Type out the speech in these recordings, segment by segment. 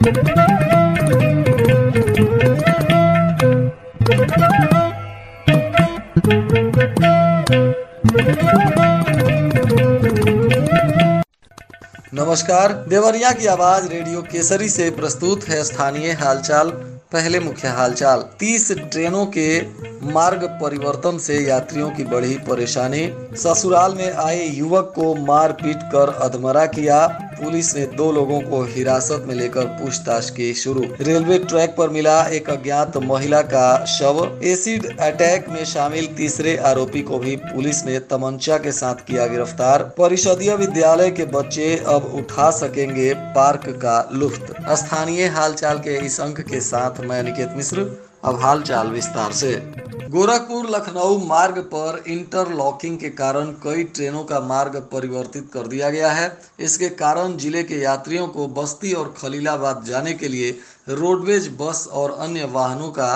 नमस्कार। देवरिया की आवाज रेडियो केसरी से प्रस्तुत है स्थानीय हालचाल। पहले मुख्य हालचाल। 30 ट्रेनों के मार्ग परिवर्तन से यात्रियों की बढ़ी परेशानी। ससुराल में आए युवक को मारपीट कर अधमरा किया। पुलिस ने 2 लोगों को हिरासत में लेकर पूछताछ की शुरू। रेलवे ट्रैक पर मिला एक अज्ञात महिला का शव। एसिड अटैक में शामिल तीसरे आरोपी को भी पुलिस ने तमंचा के साथ किया गिरफ्तार। परिषदीय विद्यालय के बच्चे अब उठा सकेंगे पार्क का लुत्फ। स्थानीय हालचाल के इस अंक के साथ मैं निकेत मिश्र। अब हालचाल विस्तार से। गोरखपुर लखनऊ मार्ग पर इंटरलॉकिंग के कारण कई ट्रेनों का मार्ग परिवर्तित कर दिया गया है। इसके कारण जिले के यात्रियों को बस्ती और खलीलाबाद जाने के लिए रोडवेज बस और अन्य वाहनों का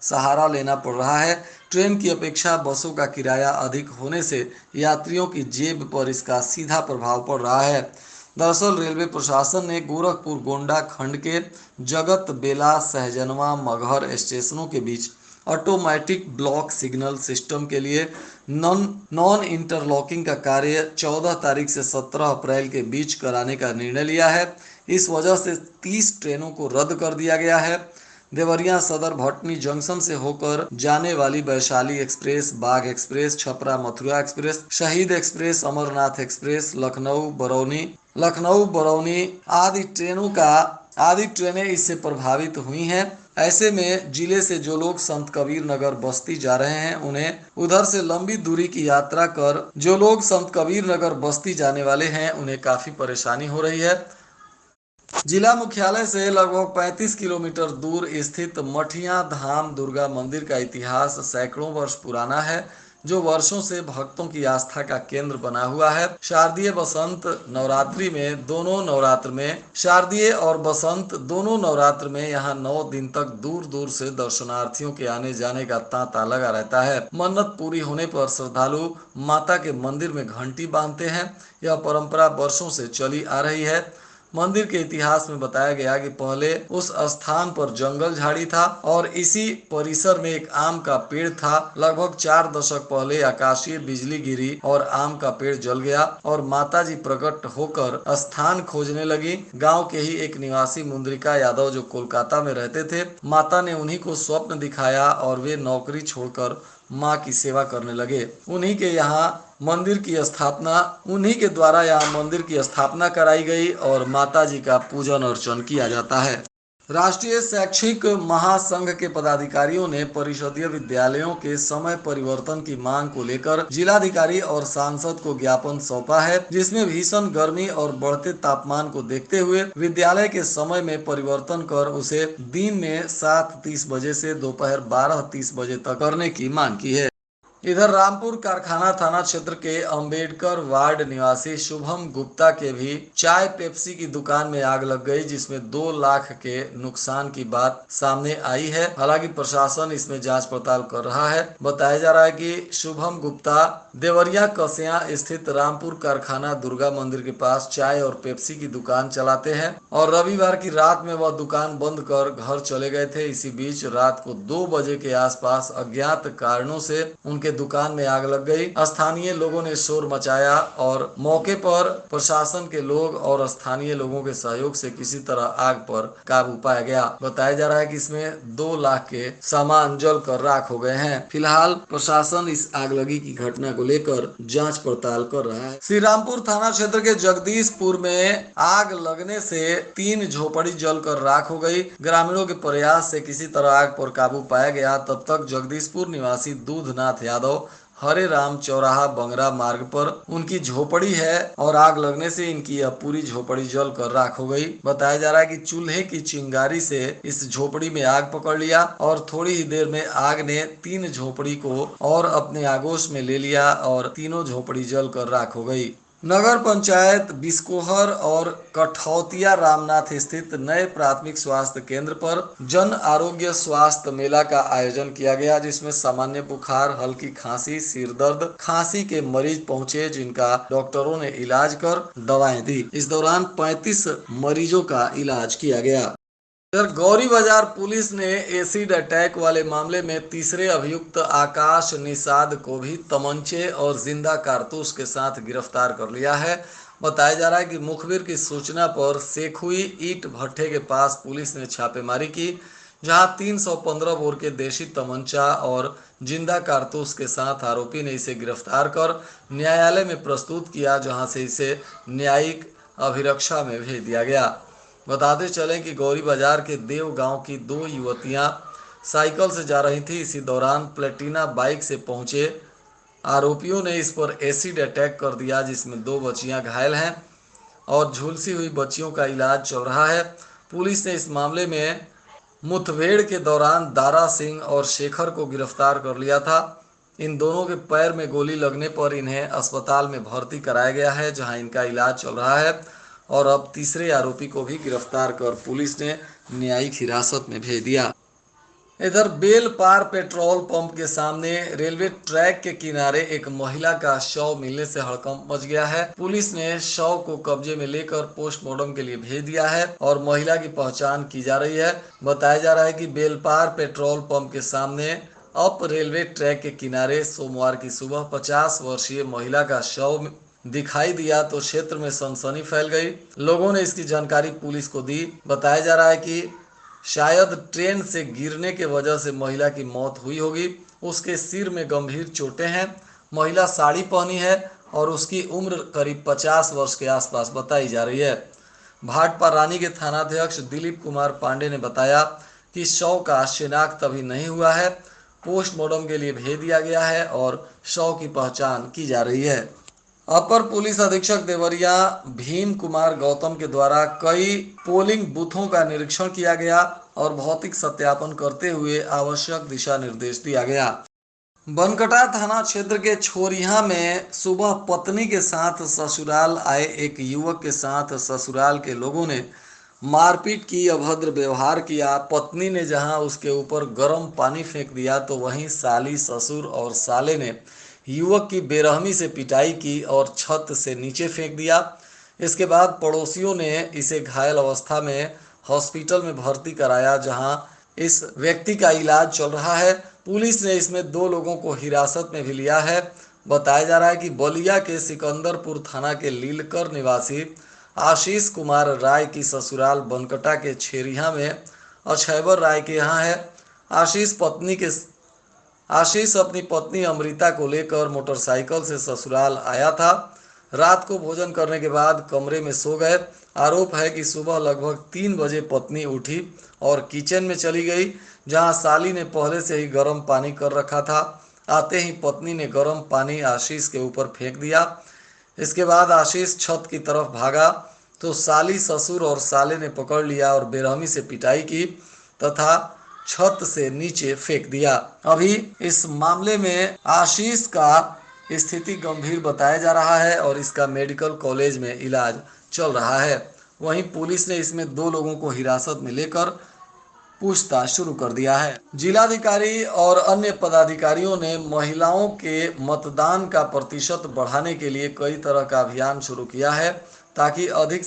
सहारा लेना पड़ रहा है। ट्रेन की अपेक्षा बसों का किराया अधिक होने से यात्रियों की जेब पर इसका सीधा प्रभाव पड़ रहा है। दरअसल रेलवे प्रशासन ने गोरखपुर गोंडा खंड के जगत बेला सहजनवा मगहर स्टेशनों के बीच ऑटोमेटिक ब्लॉक सिग्नल सिस्टम के लिए नॉन इंटरलॉकिंग का कार्य 14 तारीख से 17 अप्रैल के बीच कराने का निर्णय लिया है। इस वजह से 30 ट्रेनों को रद्द कर दिया गया है। देवरिया सदर भटनी जंक्शन से होकर जाने वाली वैशाली एक्सप्रेस, बाघ एक्सप्रेस, छपरा मथुरा एक्सप्रेस, शहीद एक्सप्रेस, अमरनाथ एक्सप्रेस, लखनऊ बरौनी आदि ट्रेनें इससे प्रभावित हुई हैं। ऐसे में जिले से जो लोग संत कबीर नगर बस्ती जा रहे हैं उन्हें उधर से लंबी दूरी की यात्रा कर जो लोग संत कबीर नगर बस्ती जाने वाले हैं उन्हें काफी परेशानी हो रही है। जिला मुख्यालय से लगभग 35 किलोमीटर दूर स्थित मठिया धाम दुर्गा मंदिर का इतिहास सैकड़ों वर्ष पुराना है, जो वर्षों से भक्तों की आस्था का केंद्र बना हुआ है। शारदीय और बसंत दोनों नवरात्र में यहाँ 9 दिन तक दूर दूर से दर्शनार्थियों के आने जाने का तांता लगा रहता है। मन्नत पूरी होने पर श्रद्धालु माता के मंदिर में घंटी बांधते हैं। यह परंपरा वर्षों से चली आ रही है। मंदिर के इतिहास में बताया गया कि पहले उस स्थान पर जंगल झाड़ी था और इसी परिसर में एक आम का पेड़ था। लगभग 4 दशक पहले आकाशीय बिजली गिरी और आम का पेड़ जल गया और माता जी प्रकट होकर स्थान खोजने लगी। गांव के ही एक निवासी मुंद्रिका यादव जो कोलकाता में रहते थे, माता ने उन्हीं को स्वप्न दिखाया और वे नौकरी छोड़कर माँ की सेवा करने लगे। उन्हीं के द्वारा यहाँ मंदिर की स्थापना कराई गई और माता जी का पूजन अर्चन किया जाता है। राष्ट्रीय शैक्षिक महासंघ के पदाधिकारियों ने परिषदीय विद्यालयों के समय परिवर्तन की मांग को लेकर जिलाधिकारी और सांसद को ज्ञापन सौंपा है, जिसमें भीषण गर्मी और बढ़ते तापमान को देखते हुए विद्यालय के समय में परिवर्तन कर उसे दिन में 7:30 बजे से दोपहर 12:30 बजे तक करने की मांग की है। इधर रामपुर कारखाना थाना क्षेत्र के अंबेडकर वार्ड निवासी शुभम गुप्ता के भी चाय पेप्सी की दुकान में आग लग गई, जिसमें 2 लाख के नुकसान की बात सामने आई है। हालांकि प्रशासन इसमें जांच पड़ताल कर रहा है। बताया जा रहा है कि शुभम गुप्ता देवरिया कसिया स्थित रामपुर कारखाना दुर्गा मंदिर के पास चाय और पेप्सी की दुकान चलाते हैं और रविवार की रात में वह दुकान बंद कर घर चले गए थे। इसी बीच रात को 2 बजे के आसपास अज्ञात कारणों से उनके दुकान में आग लग गई। स्थानीय लोगों ने शोर मचाया और मौके पर प्रशासन के लोग और स्थानीय लोगों के सहयोग से किसी तरह आग पर काबू पाया गया। बताया जा रहा है कि इसमें 2 लाख के सामान जलकर राख हो गए हैं। फिलहाल प्रशासन इस आगलगी की घटना को लेकर जांच पड़ताल कर रहा है। श्री रामपुर थाना क्षेत्र के जगदीशपुर में आग लगने से 3 झोपड़ी जलकर राख हो गई। ग्रामीणों के प्रयास से किसी तरह आग पर काबू पाया गया। तब तक जगदीशपुर निवासी दूधनाथ यादव हरे राम चौराहा बंगरा मार्ग पर उनकी झोपड़ी है और आग लगने से इनकी यह पूरी झोपड़ी जलकर राख हो गई। बताया जा रहा है कि चूल्हे की चिंगारी से इस झोपड़ी में आग पकड़ लिया और थोड़ी ही देर में आग ने 3 झोपड़ी को और अपने आगोश में ले लिया और तीनों झोपड़ी जलकर राख हो गई। नगर पंचायत बिस्कोहर और कठौतिया रामनाथ स्थित नए प्राथमिक स्वास्थ्य केंद्र पर जन आरोग्य स्वास्थ्य मेला का आयोजन किया गया, जिसमें सामान्य बुखार, हल्की खांसी, सिर दर्द, खांसी के मरीज पहुंचे, जिनका डॉक्टरों ने इलाज कर दवाएं दी। इस दौरान 35 मरीजों का इलाज किया गया। इधर गौरी बाजार पुलिस ने एसिड अटैक वाले मामले में तीसरे अभियुक्त आकाश निषाद को भी तमंचे और जिंदा कारतूस के साथ गिरफ्तार कर लिया है। बताया जा रहा है कि मुखबिर की सूचना पर सेखुई ईंट भट्ठे के पास पुलिस ने छापेमारी की, जहां 315 बोर के देशी तमंचा और जिंदा कारतूस के साथ आरोपी ने इसे गिरफ्तार कर न्यायालय में प्रस्तुत किया, जहां से इसे न्यायिक अभिरक्षा में भेज दिया गया। बताते चलें कि गौरी बाजार के देव गांव की दो युवतियां साइकिल से जा रही थी। इसी दौरान प्लेटिना बाइक से पहुंचे आरोपियों ने इस पर एसिड अटैक कर दिया, जिसमें दो बच्चियां घायल हैं और झुलसी हुई बच्चियों का इलाज चल रहा है। पुलिस ने इस मामले में मुठभेड़ के दौरान दारा सिंह और शेखर को गिरफ्तार कर लिया था। इन दोनों के पैर में गोली लगने पर इन्हें अस्पताल में भर्ती कराया गया है, जहां इनका इलाज चल रहा है। और अब तीसरे आरोपी को भी गिरफ्तार कर पुलिस ने न्यायिक हिरासत में भेज दिया। इधर बेलपार पेट्रोल पंप के सामने रेलवे ट्रैक के किनारे एक महिला का शव मिलने से हड़कंप मच गया है। पुलिस ने शव को कब्जे में लेकर पोस्टमार्टम के लिए भेज दिया है और महिला की पहचान की जा रही है। बताया जा रहा है कि बेलपार पेट्रोल पंप के सामने अप रेलवे ट्रैक के किनारे सोमवार की सुबह 50 वर्षीय महिला का शव दिखाई दिया तो क्षेत्र में सनसनी फैल गई। लोगों ने इसकी जानकारी पुलिस को दी। बताया जा रहा है कि शायद ट्रेन से गिरने के वजह से महिला की मौत हुई होगी। उसके सिर में गंभीर चोटें हैं। महिला साड़ी पहनी है और उसकी उम्र करीब 50 वर्ष के आसपास बताई जा रही है। भाटपा रानी के थानाध्यक्ष दिलीप कुमार पांडे ने बताया कि शव का शिनाख्त अभी नहीं हुआ है, पोस्टमार्टम के लिए भेज दिया गया है और शव की पहचान की जा रही है। अपर पुलिस अधीक्षक देवरिया भीम कुमार गौतम के द्वारा कई पोलिंग बूथों का निरीक्षण किया गया और भौतिक सत्यापन करते हुए आवश्यक दिशा निर्देश दिया गया। बनकटा थाना क्षेत्र के छोरिया में सुबह पत्नी के साथ ससुराल आए एक युवक के साथ ससुराल के लोगों ने मारपीट की, अभद्र व्यवहार किया। पत्नी ने जहां उसके ऊपर गर्म पानी फेंक दिया तो वहीं साली, ससुर और साले ने युवक की बेरहमी से पिटाई की और छत से नीचे फेंक दिया। इसके बाद पड़ोसियों ने इसे घायल अवस्था में हॉस्पिटल में भर्ती कराया, जहां इस व्यक्ति का इलाज चल रहा है। पुलिस ने इसमें दो लोगों को हिरासत में भी लिया है। बताया जा रहा है कि बलिया के सिकंदरपुर थाना के लीलकर निवासी आशीष कुमार राय की ससुराल बनकटा के छेरिया में अछैबर राय के यहाँ है। आशीष अपनी पत्नी अमृता को लेकर मोटरसाइकिल से ससुराल आया था। रात को भोजन करने के बाद कमरे में सो गए। आरोप है कि सुबह लगभग 3 बजे पत्नी उठी और किचन में चली गई, जहां साली ने पहले से ही गर्म पानी कर रखा था। आते ही पत्नी ने गर्म पानी आशीष के ऊपर फेंक दिया। इसके बाद आशीष छत की तरफ भागा तो साली, ससुर और साले ने पकड़ लिया और बेरहमी से पिटाई की तथा छत से नीचे फेंक दिया। अभी इस मामले में आशीष का स्थिति गंभीर बताया जा रहा है और इसका मेडिकल कॉलेज में इलाज चल रहा है। वहीं पुलिस ने इसमें दो लोगों को हिरासत में लेकर पूछताछ शुरू कर दिया है। जिलाधिकारी और अन्य पदाधिकारियों ने महिलाओं के मतदान का प्रतिशत बढ़ाने के लिए कई तरह का अभियान शुरू किया है, ताकि अधिक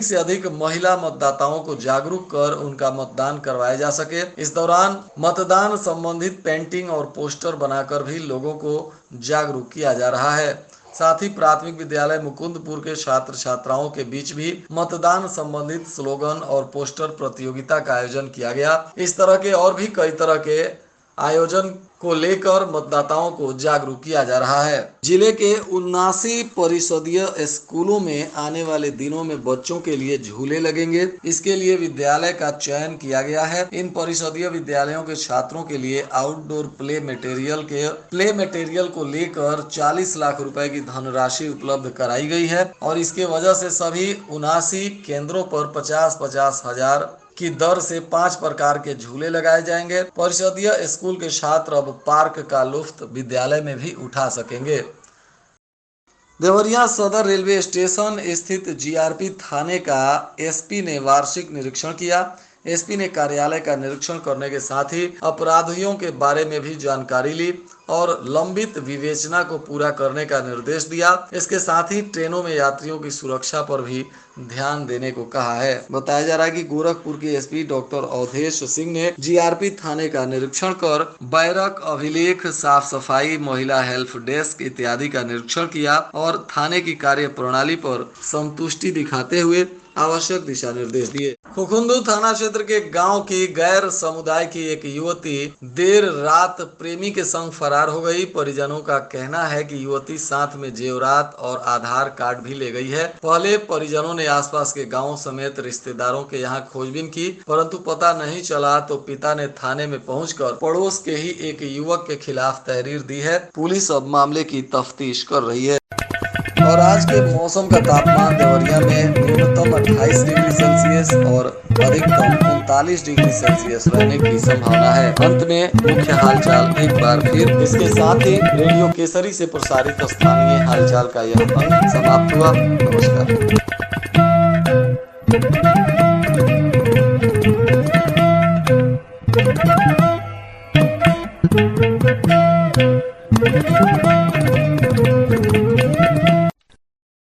से अधिक महिला मतदाताओं को जागरूक कर उनका मतदान करवाया जा सके। इस दौरान मतदान संबंधित पेंटिंग और पोस्टर बनाकर भी लोगों को जागरूक किया जा रहा है। साथ ही प्राथमिक विद्यालय मुकुंदपुर के छात्र छात्राओं के बीच भी मतदान संबंधित स्लोगन और पोस्टर प्रतियोगिता का आयोजन किया गया। इस तरह के और भी कई तरह के आयोजन को लेकर मतदाताओं को जागरूक किया जा रहा है। जिले के 79 परिषदीय स्कूलों में आने वाले दिनों में बच्चों के लिए झूले लगेंगे। इसके लिए विद्यालय का चयन किया गया है। इन परिषदीय विद्यालयों के छात्रों के लिए आउटडोर प्ले मटेरियल को लेकर 40 लाख रुपए की धनराशि उपलब्ध कराई गई है और इसके वजह से सभी 79 केंद्रों पर 50-50 हजार की दर से 5 प्रकार के झूले लगाए जाएंगे। परिषदीय स्कूल के छात्र अब पार्क का लुत्फ विद्यालय में भी उठा सकेंगे। देवरिया सदर रेलवे स्टेशन स्थित जीआरपी थाने का एसपी ने वार्षिक निरीक्षण किया। एसपी ने कार्यालय का निरीक्षण करने के साथ ही अपराधियों के बारे में भी जानकारी ली और लंबित विवेचना को पूरा करने का निर्देश दिया। इसके साथ ही ट्रेनों में यात्रियों की सुरक्षा पर भी ध्यान देने को कहा है। बताया जा रहा है कि गोरखपुर के एसपी डॉक्टर अवधेश सिंह ने जीआरपी थाने का निरीक्षण कर बैरक, अभिलेख, साफ सफाई, महिला हेल्प डेस्क इत्यादि का निरीक्षण किया और थाने की कार्य प्रणाली पर संतुष्टि दिखाते हुए आवश्यक दिशा निर्देश दिए। खुखुंदू थाना क्षेत्र के गांव की गैर समुदाय की एक युवती देर रात प्रेमी के संग फरार हो गई। परिजनों का कहना है कि युवती साथ में जेवरात और आधार कार्ड भी ले गई है। पहले परिजनों ने आसपास के गांवों समेत रिश्तेदारों के यहां खोजबीन की, परंतु पता नहीं चला तो पिता ने थाने में पहुंचकर पड़ोस के ही एक युवक के खिलाफ तहरीर दी है। पुलिस अब मामले की तफ्तीश कर रही है। और आज के मौसम का तापमान देवरिया में न्यूनतम 28 डिग्री सेल्सियस और अधिकतम 39 डिग्री सेल्सियस रहने की संभावना है। अंत में मुख्य हालचाल एक बार फिर। इसके साथ ही रेडियो केसरी से प्रसारित स्थानीय हालचाल का यह अंक समाप्त हुआ। नमस्कार।